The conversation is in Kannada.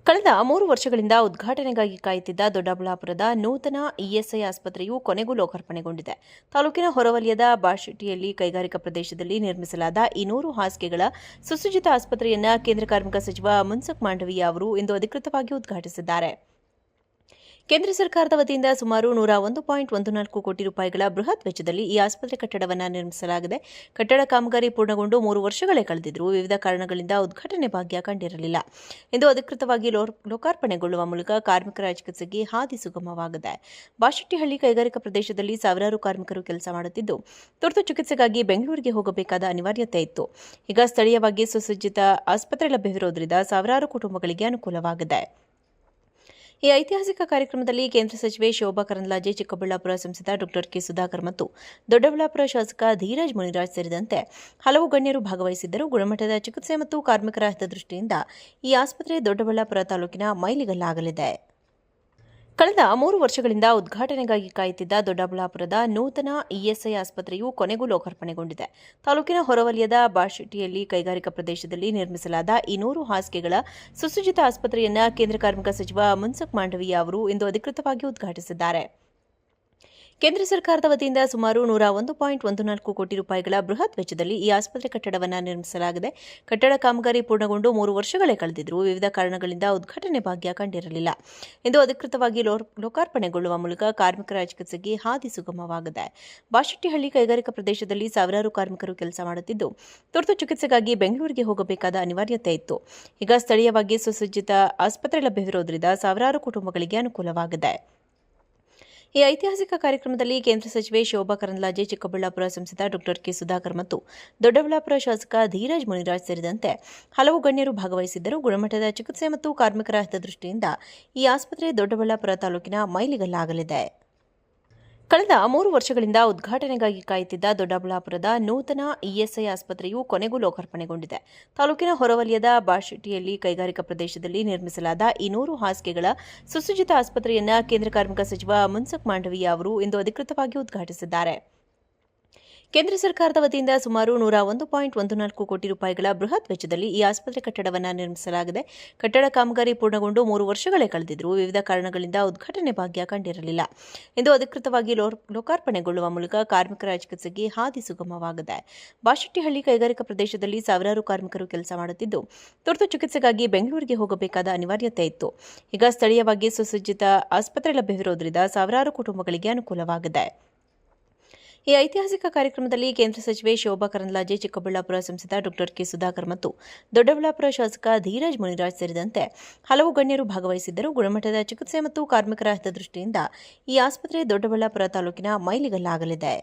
ಕಳೆದ 3 ವರ್ಷಗಳಿಂದ ಉದ್ಘಾಟನೆಗಾಗಿ ಕಾಯುತ್ತಿದ್ದ ದೊಡ್ಡಬಳ್ಳಾಪುರದ ನೂತನ ಇಎಸ್ಐ ಆಸ್ಪತ್ರೆಯು ಕೊನೆಗೂ ಲೋಕಾರ್ಪಣೆಗೊಂಡಿದೆ. ತಾಲೂಕಿನ ಹೊರವಲಯದ ಬಾಶೆಟ್ಟಿಯಲ್ಲಿ ಕೈಗಾರಿಕಾ ಪ್ರದೇಶದಲ್ಲಿ ನಿರ್ಮಿಸಲಾದ ಈ 100 ಹಾಸಿಗೆಗಳ ಸುಸಜ್ಜಿತ ಆಸ್ಪತ್ರೆಯನ್ನು ಕೇಂದ್ರ ಕಾರ್ಮಿಕ ಸಚಿವ ಮನ್ಸುಖ್ ಮಾಂಡವೀಯ ಅವರು ಇಂದು ಅಧಿಕೃತವಾಗಿ ಉದ್ಘಾಟಿಸಿದ್ದಾರೆ. ಕೇಂದ್ರ ಸರ್ಕಾರದ ವತಿಯಿಂದ ಸುಮಾರು 101.14 ಕೋಟಿ ರೂಪಾಯಿಗಳ ಬೃಹತ್ ವೆಚ್ಚದಲ್ಲಿ ಈ ಆಸ್ಪತ್ರೆ ಕಟ್ಟಡವನ್ನು ನಿರ್ಮಿಸಲಾಗಿದೆ. ಕಟ್ಟಡ ಕಾಮಗಾರಿ ಪೂರ್ಣಗೊಂಡು 3 ವರ್ಷಗಳೇ ಕಳೆದಿದ್ದರೂ ವಿವಿಧ ಕಾರಣಗಳಿಂದ ಉದ್ಘಾಟನೆ ಭಾಗ್ಯ ಕಂಡಿರಲಿಲ್ಲ. ಇಂದು ಅಧಿಕೃತವಾಗಿ ಲೋಕಾರ್ಪಣೆಗೊಳ್ಳುವ ಮೂಲಕ ಕಾರ್ಮಿಕರ ಚಿಕಿತ್ಸೆಗೆ ಹಾದಿ ಸುಗಮವಾಗಿದೆ. ಬಾಶೆಟ್ಟಿಹಳ್ಳಿ ಕೈಗಾರಿಕಾ ಪ್ರದೇಶದಲ್ಲಿ ಸಾವಿರಾರು ಕಾರ್ಮಿಕರು ಕೆಲಸ ಮಾಡುತ್ತಿದ್ದು, ತುರ್ತು ಚಿಕಿತ್ಸೆಗಾಗಿ ಬೆಂಗಳೂರಿಗೆ ಹೋಗಬೇಕಾದ ಅನಿವಾರ್ಯತೆ ಇತ್ತು. ಈಗ ಸ್ಥಳೀಯವಾಗಿ ಸುಸಜ್ಜಿತ ಆಸ್ಪತ್ರೆ ಲಭ್ಯವಿರುವುದರಿಂದ ಸಾವಿರಾರು ಕುಟುಂಬಗಳಿಗೆ ಅನುಕೂಲವಾಗಿದೆ. ಈ ಐತಿಹಾಸಿಕ ಕಾರ್ಯಕ್ರಮದಲ್ಲಿ ಕೇಂದ್ರ ಸಚಿವೆ ಶೋಭಾ ಕರಂದ್ಲಾಜೆ, ಚಿಕ್ಕಬಳ್ಳಾಪುರ ಸಂಸದ ಡಾ ಕೆ ಸುಧಾಕರ್ ಮತ್ತು ದೊಡ್ಡಬಳ್ಳಾಪುರ ಶಾಸಕ ಧೀರಜ್ ಮುನಿರಾಜ್ ಸೇರಿದಂತೆ ಹಲವು ಗಣ್ಯರು ಭಾಗವಹಿಸಿದ್ದರು. ಗುಣಮಟ್ಟದ ಚಿಕಿತ್ಸೆ ಮತ್ತು ಕಾರ್ಮಿಕರ ಹಿತದೃಷ್ಟಿಯಿಂದ ಈ ಆಸ್ಪತ್ರೆ ದೊಡ್ಡಬಳ್ಳಾಪುರ ತಾಲೂಕಿನ ಮೈಲಿಗಲ್ಲಾಗಲಿದೆ. ಕಳೆದ 3 ವರ್ಷಗಳಿಂದ ಉದ್ಘಾಟನೆಗಾಗಿ ಕಾಯುತ್ತಿದ್ದ ದೊಡ್ಡಬಳ್ಳಾಪುರದ ನೂತನ ಇಎಸ್ಐ ಆಸ್ಪತ್ರೆಯು ಕೊನೆಗೂ ಲೋಕಾರ್ಪಣೆಗೊಂಡಿದೆ. ತಾಲೂಕಿನ ಹೊರವಲಯದ ಬಾಶೆಟ್ಟಿಯಲ್ಲಿ ಕೈಗಾರಿಕಾ ಪ್ರದೇಶದಲ್ಲಿ ನಿರ್ಮಿಸಲಾದ ಈ 100 ಹಾಸಿಗೆಗಳ ಸುಸಜ್ಜಿತ ಆಸ್ಪತ್ರೆಯನ್ನು ಕೇಂದ್ರ ಕಾರ್ಮಿಕ ಸಚಿವ ಮನ್ಸುಖ್ ಮಾಂಡವೀಯ ಅವರು ಇಂದು ಅಧಿಕೃತವಾಗಿ ಉದ್ಘಾಟಿಸಿದ್ದಾರೆ. ಕೇಂದ್ರ ಸರ್ಕಾರದ ವತಿಯಿಂದ ಸುಮಾರು 101.14 ಕೋಟಿ ರೂಪಾಯಿಗಳ ಬೃಹತ್ ವೆಚ್ಚದಲ್ಲಿ ಈ ಆಸ್ಪತ್ರೆ ಕಟ್ಟಡವನ್ನು ನಿರ್ಮಿಸಲಾಗಿದೆ. ಕಟ್ಟಡ ಕಾಮಗಾರಿ ಪೂರ್ಣಗೊಂಡು 3 ವರ್ಷಗಳೇ ಕಳೆದಿದ್ದರೂ ವಿವಿಧ ಕಾರಣಗಳಿಂದ ಉದ್ಘಾಟನೆ ಭಾಗ್ಯ ಕಂಡಿರಲಿಲ್ಲ. ಇಂದು ಅಧಿಕೃತವಾಗಿ ಲೋಕಾರ್ಪಣೆಗೊಳ್ಳುವ ಮೂಲಕ ಕಾರ್ಮಿಕರ ಚಿಕಿತ್ಸೆಗೆ ಹಾದಿ ಸುಗಮವಾಗಿದೆ. ಬಾಶೆಟ್ಟಿಹಳ್ಳಿ ಕೈಗಾರಿಕಾ ಪ್ರದೇಶದಲ್ಲಿ ಸಾವಿರಾರು ಕಾರ್ಮಿಕರು ಕೆಲಸ ಮಾಡುತ್ತಿದ್ದು, ತುರ್ತು ಚಿಕಿತ್ಸೆಗಾಗಿ ಬೆಂಗಳೂರಿಗೆ ಹೋಗಬೇಕಾದ ಅನಿವಾರ್ಯತೆ ಇತ್ತು. ಈಗ ಸ್ಥಳೀಯವಾಗಿ ಸುಸಜ್ಜಿತ ಆಸ್ಪತ್ರೆ ಲಭ್ಯವಿರುವುದರಿಂದ ಸಾವಿರಾರು ಕುಟುಂಬಗಳಿಗೆ ಅನುಕೂಲವಾಗಿದೆ. ಈ ಐತಿಹಾಸಿಕ ಕಾರ್ಯಕ್ರಮದಲ್ಲಿ ಕೇಂದ್ರ ಸಚಿವೆ ಶೋಭಾ ಕರಂದ್ಲಾಜೆ, ಚಿಕ್ಕಬಳ್ಳಾಪುರ ಸಂಸದ ಡಾ ಕೆ ಸುಧಾಕರ್ ಮತ್ತು ದೊಡ್ಡಬಳ್ಳಾಪುರ ಶಾಸಕ ಧೀರಜ್ ಮುನಿರಾಜ್ ಸೇರಿದಂತೆ ಹಲವು ಗಣ್ಯರು ಭಾಗವಹಿಸಿದ್ದರು. ಗುಣಮಟ್ಟದ ಚಿಕಿತ್ಸೆ ಮತ್ತು ಕಾರ್ಮಿಕರ ಹಿತದೃಷ್ಟಿಯಿಂದ ಈ ಆಸ್ಪತ್ರೆ ದೊಡ್ಡಬಳ್ಳಾಪುರ ತಾಲೂಕಿನ ಮೈಲಿಗಲ್ಲಾಗಲಿದೆ. ಕಳೆದ 3 ವರ್ಷಗಳಿಂದ ಉದ್ಘಾಟನೆಗಾಗಿ ಕಾಯುತ್ತಿದ್ದ ದೊಡ್ಡಬಳ್ಳಾಪುರದ ನೂತನ ಇಎಸ್ಐ ಆಸ್ಪತ್ರೆಯು ಕೊನೆಗೂ ಲೋಕಾರ್ಪಣೆಗೊಂಡಿದೆ. ತಾಲೂಕಿನ ಹೊರವಲಯದ ಬಾಶೆಟ್ಟಿಯಲ್ಲಿ ಕೈಗಾರಿಕಾ ಪ್ರದೇಶದಲ್ಲಿ ನಿರ್ಮಿಸಲಾದ ಈ 100 ಹಾಸಿಗೆಗಳ ಸುಸಜ್ಜಿತ ಆಸ್ಪತ್ರೆಯನ್ನು ಕೇಂದ್ರ ಕಾರ್ಮಿಕ ಸಚಿವ ಮನ್ಸುಖ್ ಮಾಂಡವೀಯ ಅವರು ಇಂದು ಅಧಿಕೃತವಾಗಿ ಉದ್ಘಾಟಿಸಿದ್ದಾರೆ. ಕೇಂದ್ರ ಸರ್ಕಾರದ ವತಿಯಿಂದ ಸುಮಾರು 101.14 ಕೋಟಿ ರೂಪಾಯಿಗಳ ಬೃಹತ್ ವೆಚ್ಚದಲ್ಲಿ ಈ ಆಸ್ಪತ್ರೆ ಕಟ್ಟಡವನ್ನು ನಿರ್ಮಿಸಲಾಗಿದೆ. ಕಟ್ಟಡ ಕಾಮಗಾರಿ ಪೂರ್ಣಗೊಂಡು 3 ವರ್ಷಗಳೇ ಕಳೆದಿದ್ದರೂ ವಿವಿಧ ಕಾರಣಗಳಿಂದ ಉದ್ಘಾಟನೆ ಭಾಗ್ಯ ಕಂಡಿರಲಿಲ್ಲ. ಇಂದು ಅಧಿಕೃತವಾಗಿ ಲೋಕಾರ್ಪಣೆಗೊಳ್ಳುವ ಮೂಲಕ ಕಾರ್ಮಿಕರ ಚಿಕಿತ್ಸೆಗೆ ಹಾದಿ ಸುಗಮವಾಗಿದೆ. ಬಾಶೆಟ್ಟಿಹಳ್ಳಿ ಕೈಗಾರಿಕಾ ಪ್ರದೇಶದಲ್ಲಿ ಸಾವಿರಾರು ಕಾರ್ಮಿಕರು ಕೆಲಸ ಮಾಡುತ್ತಿದ್ದು, ತುರ್ತು ಚಿಕಿತ್ಸೆಗಾಗಿ ಬೆಂಗಳೂರಿಗೆ ಹೋಗಬೇಕಾದ ಅನಿವಾರ್ಯತೆ ಇತ್ತು. ಈಗ ಸ್ಥಳೀಯವಾಗಿ ಸುಸಜ್ಜಿತ ಆಸ್ಪತ್ರೆ ಲಭ್ಯವಿರುವುದರಿಂದ ಸಾವಿರಾರು ಕುಟುಂಬಗಳಿಗೆ ಅನುಕೂಲವಾಗಿದೆ. ಈ ಐತಿಹಾಸಿಕ ಕಾರ್ಯಕ್ರಮದಲ್ಲಿ ಕೇಂದ್ರ ಸಚಿವೆ ಶೋಭಾ ಕರಂದ್ಲಾಜೆ, ಚಿಕ್ಕಬಳ್ಳಾಪುರ ಸಂಸದ ಡಾ ಕೆ ಸುಧಾಕರ್ ಮತ್ತು ದೊಡ್ಡಬಳ್ಳಾಪುರ ಶಾಸಕ ಧೀರಜ್ ಮುನಿರಾಜ್ ಸೇರಿದಂತೆ ಹಲವು ಗಣ್ಯರು ಭಾಗವಹಿಸಿದ್ದರು. ಗುಣಮಟ್ಟದ ಚಿಕಿತ್ಸೆ ಮತ್ತು ಕಾರ್ಮಿಕರ ಹಿತದೃಷ್ಟಿಯಿಂದ ಈ ಆಸ್ಪತ್ರೆ ದೊಡ್ಡಬಳ್ಳಾಪುರ ತಾಲೂಕಿನ ಮೈಲಿಗಲ್ಲಾಗಲಿದೆ.